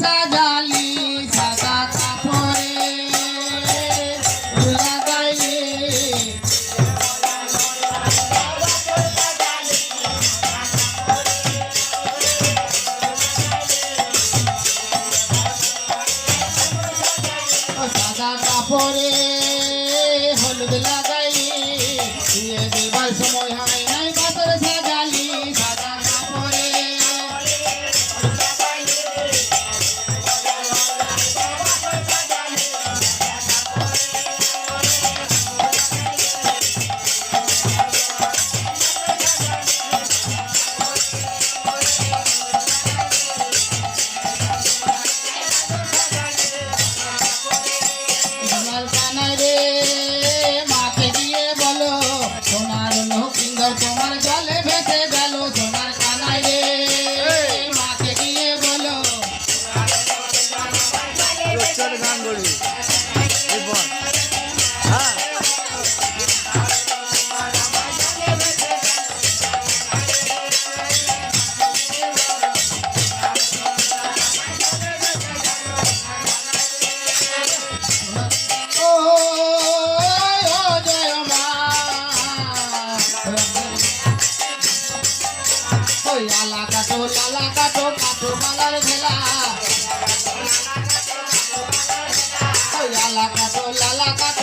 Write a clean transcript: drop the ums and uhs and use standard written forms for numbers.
সাজালি সাদা কাপড়ে লাগাইলে সাদা কাপড়ে হলুদ লাগাইলে বিয়ে দেবার সময় হয় নাই বাতর সাজালি সাদা কাপড়ে সোনার কানাই রে মাকে দিয়ে বলো সোনার লক্ষিন্দর তোমার জলে ভেসে গেল সোনার কানাই রে মাকে দিয়ে বলো ও জয় মা ওই লালা কাটো কাটো মালার ভেলা ওই লালা কাটো